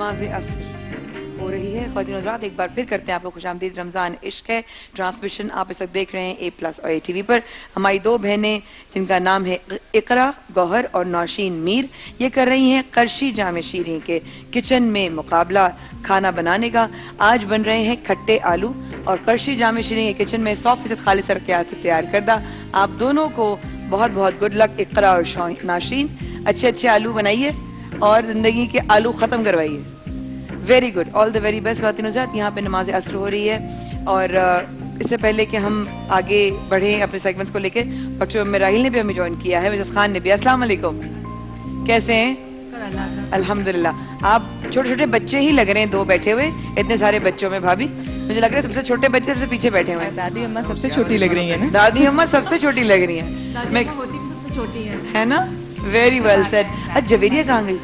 नमाज असर हो रही है। ख्वातीन हज़रात, एक बार फिर करते हैं आप लोग खुशामदीद। रमज़ान इश्क है ट्रांसमिशन आप इस वक्त देख रहे हैं A+ और ATV पर। हमारी दो बहनें जिनका नाम है इकरा गौहर और नौशीन मीर, ये कर रही हैं करशी जामे शीरीं के किचन में मुकाबला खाना बनाने का। आज बन रहे हैं खट्टे आलू और करशी जामे शीरीं के किचन में 100% खालिस सरकियात से तैयार करदा। आप दोनों को बहुत बहुत गुड लक। इकरा और नौशीन, अच्छे अच्छे आलू बनाइए और जिंदगी के आलू ख़त्म करवाइए। Very good, all the very best. ख्वातीन हज़रात, यहाँ पे नमाज असर हो रही है और इससे पहले कि हम आगे बढ़ें अपने सेगमेंट्स को लेके, डॉक्टर मेराहिल ने भी हमें ज्वाइन किया है, मिसेस खान ने भी। अस्सलाम वालेकुम, कैसे हैं? अल्हम्दुलिल्लाह। आप छोटे छोटे बच्चे ही लग रहे हैं, दो बैठे हुए इतने सारे बच्चों में। भाभी, मुझे लग रहा है सबसे छोटे बच्चे सबसे पीछे बैठे हुए हैं। दादी अम्मा सबसे छोटी लग रही है ना? दादी अम्मा सबसे छोटी लग रही है, मैं सबसे छोटी है ना? Very well said. अच्छा, जवेरिया कहाँ गई?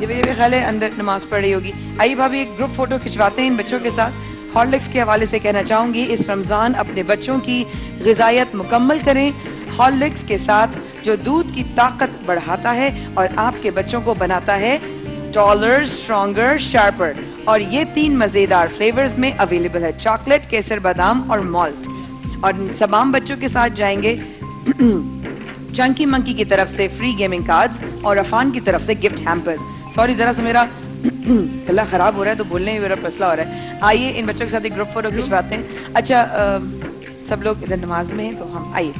जवेरिया भी ख्याल है अंदर नमाज पढ़ रही होगी। आइए भाभी, एक ग्रुप फोटो खिंचवाते हैं इन बच्चों के साथ। हॉर्लिक्स के हवाले से कहना चाहूंगी, इस रमजान अपने बच्चों की ग़िज़ायत मुकम्मल करें हॉर्लिक्स के साथ, जो दूध की ताकत बढ़ाता है और आपके बच्चों को बनाता है टॉलर, स्ट्रॉन्गर, शार्पर। और ये 3 मजेदार फ्लेवर्स में अवेलेबल है, चॉकलेट, केसर, बादाम और मॉल्ट। और तमाम बच्चों के साथ जाएंगे चंकी मंकी की तरफ से फ्री गेमिंग कार्ड्स और अफान की तरफ से गिफ्ट हैम्पर्स। सॉरी, जरा सा मेरा गला खराब हो रहा है तो बोलने में मेरा मसला हो रहा है। आइए इन बच्चों के साथ एक ग्रुप फोटो खिंचवाते हैं। अच्छा, सब लोग इधर नमाज में हैं तो हम आइए।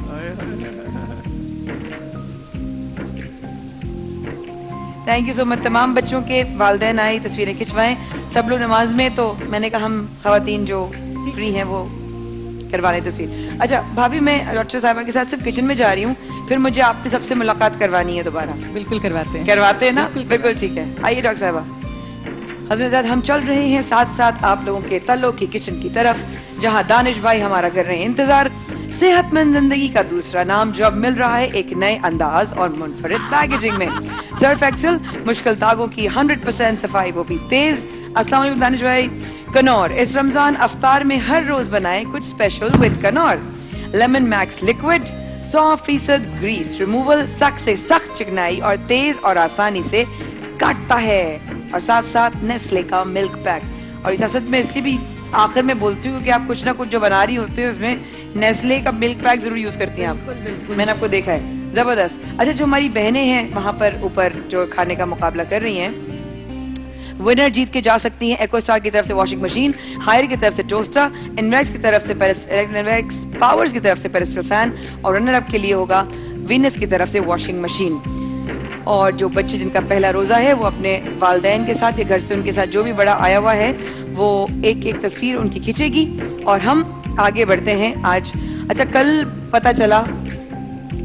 Thank you so much. तमाम बच्चों के वालिदैन आए, तस्वीरें खिंचवाएं। सब लोग नमाज में, तो मैंने कहा हम खवातीन जो फ्री हैं वो करवा लें तस्वीर। अच्छा भाभी, मैं डॉक्टर साहिबा के साथ सिर्फ किचन में जा रही हूँ, फिर मुझे आपके सबसे मुलाकात करवानी है दोबारा। बिल्कुल करवाते हैं ना? बिल्कुल ठीक है। आइए डॉक्टर साहिबा। हज़रत, हम चल रहे हैं साथ साथ आप लोगों के तल्लों की किचन की तरफ, जहाँ दानिश भाई हमारा कर रहे हैं इंतजार। सेहतमंद जिंदगी का दूसरा नाम जो अब मिल रहा है एक नए अंदाज और मुनफरिद पैकेजिंग में। सर्फ एक्सेल, मुश्किल दागों की 100% सफाई, वो भी तेज। अस्सलाम वालेकुम दानिश भाई। कनौर, इस रमजान अफ्तार में हर रोज बनाएं कुछ स्पेशल विद कनौर। Lemon max liquid, 100% grease removal, सख्त से सख्त चिकनाई और तेज और आसानी से काटता है। और साथ साथ नेस्ले का मिल्क पैक। और इजाजत में इसलिए भी आखिर में बोलती हूँ कि आप कुछ ना कुछ जो बना रही होते हैं उसमें नेस्ले का मिल्क पैक जरूर यूज करती हैं आप। मैंने आपको देखा है, जबरदस्त। अच्छा, जो हमारी बहनें हैं वहां पर ऊपर जो खाने का मुकाबला कर रही हैं, विनर जीत के जा सकती हैं एको स्टार की तरफ से वॉशिंग मशीन, हायर की तरफ से टोस्टर, इनवेक्स की तरफ से इनवेक्स पावर्स की तरफ से पेरिस्टल फैन, और रनर अप के लिए होगा वीनस की तरफ से वॉशिंग मशीन। और जो बच्चे जिनका पहला रोजा है वो अपने वालिदैन के साथ या घर से उनके साथ जो भी बड़ा आया हुआ है वो एक एक तस्वीर उनकी खींचेगी और हम आगे बढ़ते हैं आज। अच्छा, कल पता चला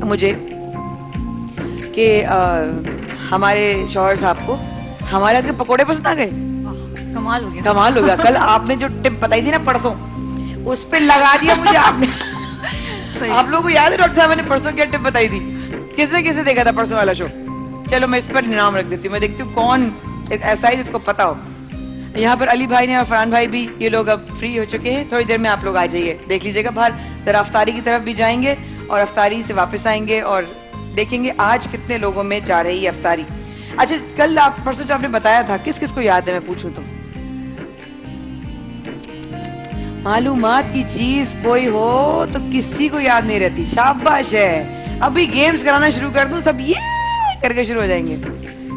मुझे कि हमारे शौहर साहब को हमारे हाथ के पकोड़े पसंद आ गए। कमाल हो गया, कमाल हो गया। कल आपने जो टिप बताई थी ना परसों, उस पे लगा दिया मुझे आपने। आप लोगों को याद है डॉक्टर साहब ने परसों क्या टिप बताई थी? किसने किसने देखा था परसों वाला शो? चलो मैं इस पर इनाम रख देती हूँ, मैं देखती हूँ कौन ऐसा है जिसको पता हो। यहाँ पर अली भाई ने और फरहान भाई भी, ये लोग अब फ्री हो चुके हैं। थोड़ी देर में आप लोग आ जाइए, देख लीजिएगा बाहर। जरा अफ्तारी की तरफ भी जाएंगे और अफ्तारी से वापस आएंगे और देखेंगे आज कितने लोगों में जा रही है अफ्तारी। अच्छा, कल आप परसों जो आपने बताया था, किस किस को याद है मैं पूछूं तो? मालूमात की चीज कोई हो तो किसी को याद नहीं रहती। शाबाश है। अभी गेम्स कराना शुरू कर दूं, सब ये करके शुरू हो जाएंगे।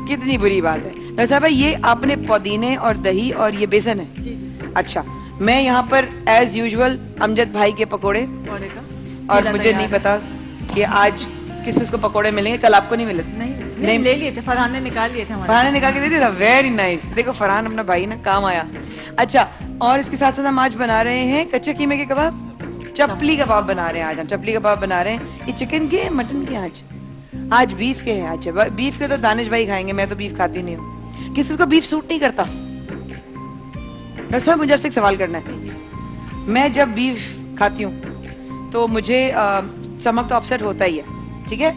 कितनी बुरी बात है। वैसे भाई, ये आपने पुदीने और दही और ये बेसन है जी। अच्छा, मैं यहाँ पर एज यूजुअल अमजद भाई के पकोड़े और मुझे नहीं पता कि आज किस किस को पकोड़े मिलेंगे। कल आपको नहीं मिले? नहीं ले लिए थे, फरहान ने निकाल लिए थे। फरहान ने निकाल के दे दिया था। Very nice. देखो फरहान अपना भाई ना काम आया। अच्छा, और इसके साथ साथ हम आज बना रहे हैं कच्चे कीमे के कबाब, चपली कबाब बना रहे हैं। आज हम चपली कबाब बना रहे हैं। ये चिकन के, मटन के? आज बीफ के हैं। अच्छा, बीफ के तो दानिश भाई खाएंगे, मैं तो बीफ खाती नहीं हूँ। किसी को बीफ सूट नहीं करता? डॉक्टर साहब, मुझे आपसे एक सवाल करना है। मैं जब बीफ खाती हूँ तो मुझे स्टमक तो अपसेट होता ही है, ठीक है,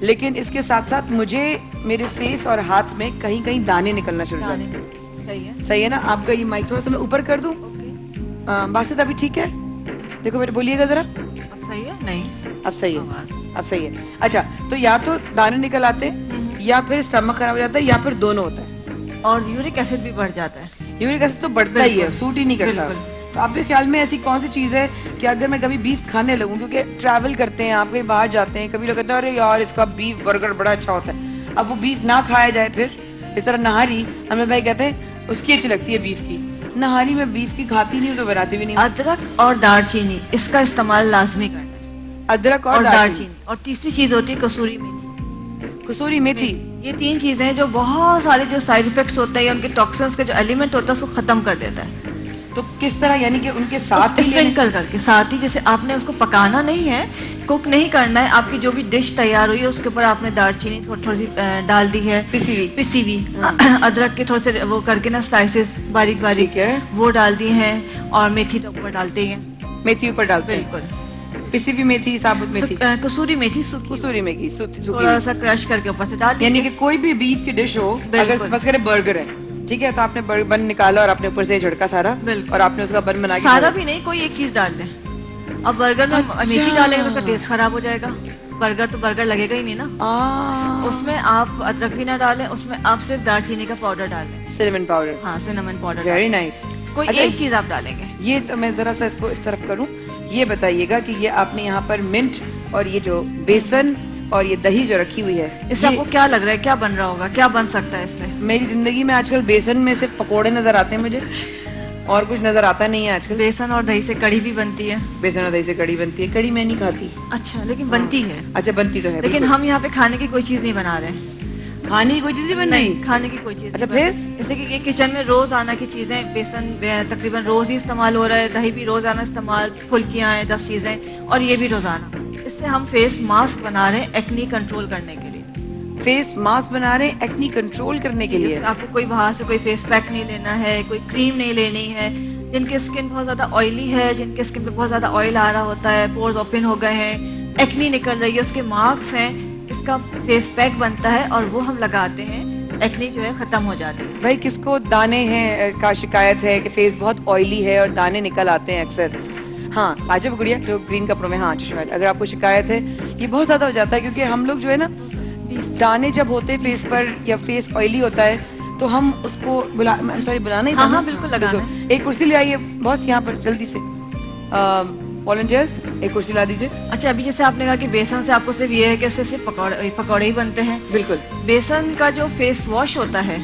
लेकिन इसके साथ साथ मुझे मेरे फेस और हाथ में कहीं कहीं दाने निकलना शुरू हो जाते हैं। सही है ना? आपका ये माइक थोड़ा सा मैं ऊपर कर दूं? बासित अभी ठीक है? देखो मेरे, बोलिएगा जरा। अब सही है? नहीं, अब सही है, अब सही है। अच्छा, तो या तो दाने निकल आते या फिर स्टमक खराब हो जाता है या फिर दोनों होता है। और यूरिक एसिड भी बढ़ जाता है। यूरिक एसिड तो बढ़ता ही है, सूट ही नहीं करता। बिल्कुल। तो आपके ख्याल में ऐसी कौन सी चीज है कि अगर मैं कभी बीफ खाने लगूं, क्योंकि ट्रैवल करते हैं आप कहीं बाहर जाते हैं, कभी लोग कहते हैं अरे यार इसका बीफ बर्गर बड़ा अच्छा होता है, अब वो बीफ ना खाया जाए, फिर इस तरह नहारी हमें भाई कहते हैं उसकी अच्छी लगती है बीफ की, नहारी में बीफ की खाती नहीं हूँ तो बनाती भी नहीं। अदरक और दालचीनी इसका इस्तेमाल लाजमी करना है। अदरक और और दालचीनी। और तीसरी चीज होती है कसूरी मेथी। कसूरी मेथी। ये 3 चीजें हैं जो बहुत सारे जो साइड इफेक्ट्स होते हैं, उनके टॉक्सिन्स का जो एलिमेंट होता है उसको खत्म कर देता है। तो किस तरह, यानी कि उनके साथ ही स्प्रिंकल करके, साथ ही जैसे आपने उसको पकाना नहीं है, कुक नहीं करना है, आपकी जो भी डिश तैयार हुई है उसके ऊपर आपने दालचीनी थोड़ी सी डाल दी है, पिसी हुई अदरक के थोड़े से वो करके ना स्लाइसेस बारीक बारीक वो डाल दी हैं, और मेथी तो ऊपर डालते हैं, मेथी ऊपर डालते हैं। बिल्कुल पिसी हुई मेथी, साबुत मेथी, कसूरी मेथी, कसूरी मेथी थोड़ा सा क्रश करके ऊपर से डाल, यानी कि कोई भी बीफ की डिश हो, अगर सपोज करें बर्गर है, ठीक है, तो आपने बन निकाला और आपने ऊपर से झड़का सारा, और आपने उसका बन बना के, सारा भी नहीं, कोई एक चीज डाल दें। अब बर्गर में मेथी डालेंगे तो उसका टेस्ट खराब हो जाएगा, बर्गर तो बर्गर लगेगा ही नहीं ना। उसमें आप अदरक भी ना डालें, उसमें आप सिर्फ दालचीनी का पाउडर डालें, सिनेमन पाउडर। हाँ, सिनेमन पाउडर। Very nice. कोई एक चीज आप डालेंगे। ये तो मैं जरा सा इसको इस तरफ करूं, ये बताइएगा कि ये आपने यहाँ पर मिंट और ये जो बेसन और ये दही जो रखी हुई है, इससे आपको क्या लग रहा है, क्या बन रहा होगा, क्या बन सकता है इससे? मेरी जिंदगी में आजकल बेसन में सिर्फ पकोड़े नजर आते हैं मुझे, और कुछ नजर आता नहीं है आजकल। बेसन और दही से कड़ी भी बनती है। बेसन और दही से कड़ी बनती है। कड़ी मैं नहीं खाती। अच्छा, लेकिन बनती है। अच्छा, बनती तो है, लेकिन हम यहाँ पे खाने की कोई चीज नहीं बना रहे हैं। खाने की कोई चीज नहीं बन रही? खाने की कोई चीज। अच्छा, फिर जैसे कि ये किचन में रोज आना की चीजें, बेसन तकरीबन रोज ही इस्तेमाल हो रहा है, दही भी रोजाना इस्तेमाल, फुल्कियां हैं 10 चीजें, और ये भी रोजाना। इससे हम फेस मास्क बना रहे हैं एक्नी कंट्रोल करने के लिए। फेस मास्क बना रहे हैं एक्नी कंट्रोल करने के लिए। आपको कोई बाहर से कोई फेस पैक नहीं लेना है, कोई क्रीम नहीं लेनी है। जिनकी स्किन बहुत ज्यादा ऑयली है, जिनके स्किन पे बहुत ज्यादा ऑयल आ रहा होता है, पोर्स ओपन हो गए हैं, एक्नी निकल रही है, उसके मार्क्स हैं, इसका फेस पैक बनता है और वो हम लगाते हैं, एक्नी जो है खत्म हो जाती है। भाई किसको दाने हैं का शिकायत है कि फेस बहुत ऑयली है और दाने निकल आते हैं अक्सर? हाँ, आजब गुड़िया जो ग्रीन कपड़ों में, हाँ चश्मा, अगर आपको शिकायत है, ये बहुत ज्यादा हो जाता है, क्योंकि हम लोग जो है ना, दाने जब होते हैं फेस पर या फेस ऑयली होता है तो हम उसको बुलाना ही था। हाँ, बिल्कुल लगाना। एक कुर्सी ले आइए बॉस यहाँ पर जल्दी से, वॉलंटियर्स एक कुर्सी ला दीजिए। अच्छा, अभी जैसे आपने कहा कि बेसन से आपको सिर्फ ये है कि इससे सिर्फ पकौड़े ही बनते हैं। बिल्कुल। बेसन का जो फेस वॉश होता है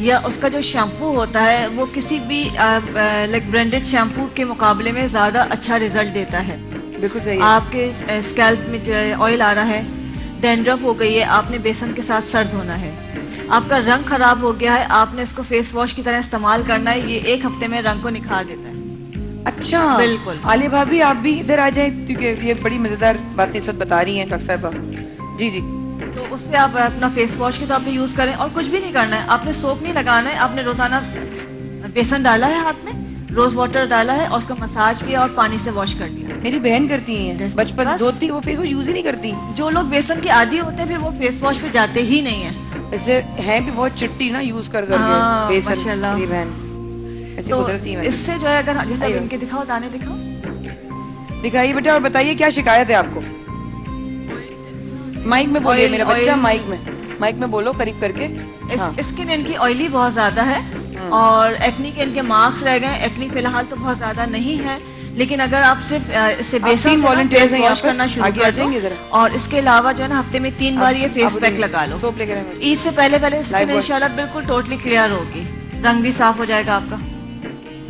या उसका जो शैम्पू होता है, वो किसी भी लाइक ब्रांडेड शैम्पू के मुकाबले में ज्यादा अच्छा रिजल्ट देता है। बिल्कुल सही। आपके स्कैल्प में जो ऑयल आ रहा है, डैंड्रफ हो गई है, आपने बेसन के साथ सर धोना है, आपका रंग खराब हो गया है, आपने इसको फेस वॉश की तरह इस्तेमाल करना है, ये 1 हफ्ते में रंग को निखार देता है। अच्छा, बिल्कुल। आलिया भाभी आप भी इधर आ जाए, क्योंकि ये बड़ी मजेदार बातें इस वक्त बता रही हैं डॉक्टर साहब। जी जी। तो उससे आप अपना फेस वॉश के तौर पे यूज करें, और कुछ भी नहीं करना है, आपने सोप नहीं लगाना है, आपने रोजाना बेसन डाला है, हाथ में रोज वाटर डाला है और उसका मसाज किया और पानी से वॉश कर दिया। मेरी बहन करती है, बचपन धोती, वो फेस वॉश यूज ही नहीं करती। जो लोग बेसन के आदी होते हैं फिर वो फेस वॉश पे जाते ही नहीं है। ऐसे है भी बहुत चिट्टी ना, यूज कर करके बेसन। माशाल्लाह। मेरी बहन ऐसी कुदरती है। इससे जो है, अगर जैसे इनके दिखाओ, दाने दिखाओ, दिखाइए बेटा, और बताइए क्या शिकायत है आपको। माइक में बोलिए मेरा बच्चा, माइक में बोलो करीब करके। स्किन इनकी ऑयली बहुत ज्यादा है और एक्नी के इनके मार्क्स रह गए। एक्नी फिलहाल तो बहुत ज्यादा नहीं है, लेकिन अगर आप सिर्फ इससे बेसन वॉलंटियर्स वॉश करना शुरू कर देंगे, और इसके अलावा जो है ना, हफ्ते में 3 बार ये फेस पैक लगा लो। ईद से पहले स्किन इंशाल्लाह बिल्कुल टोटली क्लियर होगी, रंग भी साफ हो जाएगा आपका।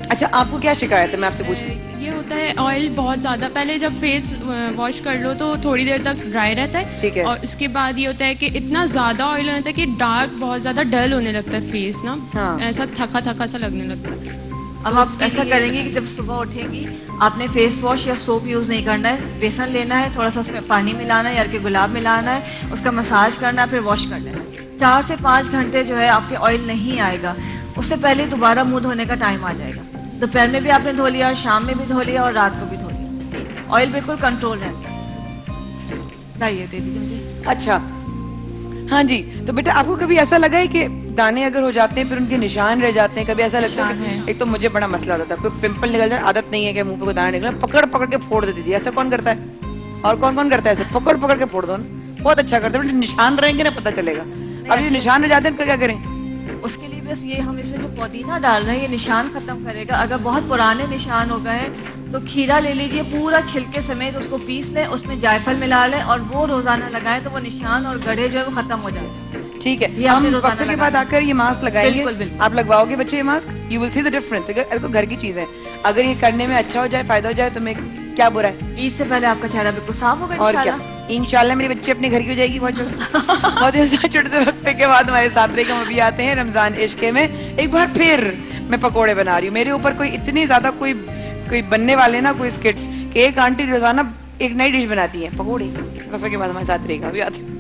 अच्छा, आपको क्या शिकायत है, मैं आपसे पूछूं? ये होता है ऑयल बहुत ज़्यादा, पहले जब फेस वॉश कर लो तो थोड़ी देर तक ड्राई रहता है, ठीक है, और उसके बाद ये होता है कि इतना ज़्यादा ऑयल होता है कि डार्क, बहुत ज़्यादा डल होने लगता है फेस ना। हाँ। ऐसा थका थका सा लगने लगता है। अब आप ऐसा करेंगे कि जब सुबह उठेंगी, आपने फेस वॉश या सोप यूज़ नहीं करना है, बेसन लेना है, थोड़ा सा उसमें पानी मिलाना है या के गुलाब मिलाना है, उसका मसाज करना है, फिर वॉश कर लेना है। 4 से 5 घंटे जो है आपके ऑयल नहीं आएगा, उससे पहले दोबारा मुंह धोने का टाइम आ जाएगा। दोपहर में भी आपने धो लिया, शाम में भी धो लिया और रात को भी धो लिया, ऑयल बिल्कुल कंट्रोल रहता है। लाइए दे दीजिए। अच्छा, हाँ जी। तो बेटा, आपको कभी ऐसा लगा है कि दाने अगर हो जाते हैं फिर उनके निशान रह जाते हैं? कभी ऐसा लगता है? एक तो मुझे बड़ा मसला होता था, कोई पिंपल निकल जाए, आदत नहीं है कि मुंह पे कोई दाना निकला, पकड़ पकड़ के फोड़ देती थी। ऐसा कौन करता है? और कौन कौन करता है ऐसे? पकड़ पकड़ के फोड़ दो ना, बहुत अच्छा करते हैं, निशान रहेंगे ना, पता चलेगा। अब ये निशान रह जाते हैं, क्या करें? उसके लिए बस ये हम इसमें जो पुदीना डाल रहे हैं ये निशान खत्म करेगा। अगर बहुत पुराने निशान हो गए तो खीरा ले लीजिए, पूरा छिलके समेत उसको पीस लें, उसमें जायफल मिला लें और वो रोजाना लगाएं तो वो निशान और गड़े जो है वो खत्म हो जाते हैं। ठीक है, हम वक्फे के बाद आकर ये मास्क लगाएंगे। आप लगवाओगे बच्चे ये mask? You will see the difference. अगर तो घर की चीज है, अगर ये करने में अच्छा हो जाए, फायदा हो जाए तो मैं क्या बुरा है। ईद से पहले आपका चेहरा बिल्कुल साफ होगा और क्या, इंशाल्लाह मेरी बच्ची अपने घर की हो जाएगी बहुत जल्द। बहुत छोटे से वक्फे के बाद हमारे साथ रहेगा। हम अभी आते हैं रमजान इश्के में। एक बार फिर मैं पकोड़े बना रही हूँ। मेरे ऊपर कोई इतनी ज्यादा कोई बनने वाले ना कोई स्किट्स कि एक आंटी रोजाना एक नई डिश बनाती है, पकोड़े। वक्फे के बाद हमारे साथ रहेगा, अभी आते हैं।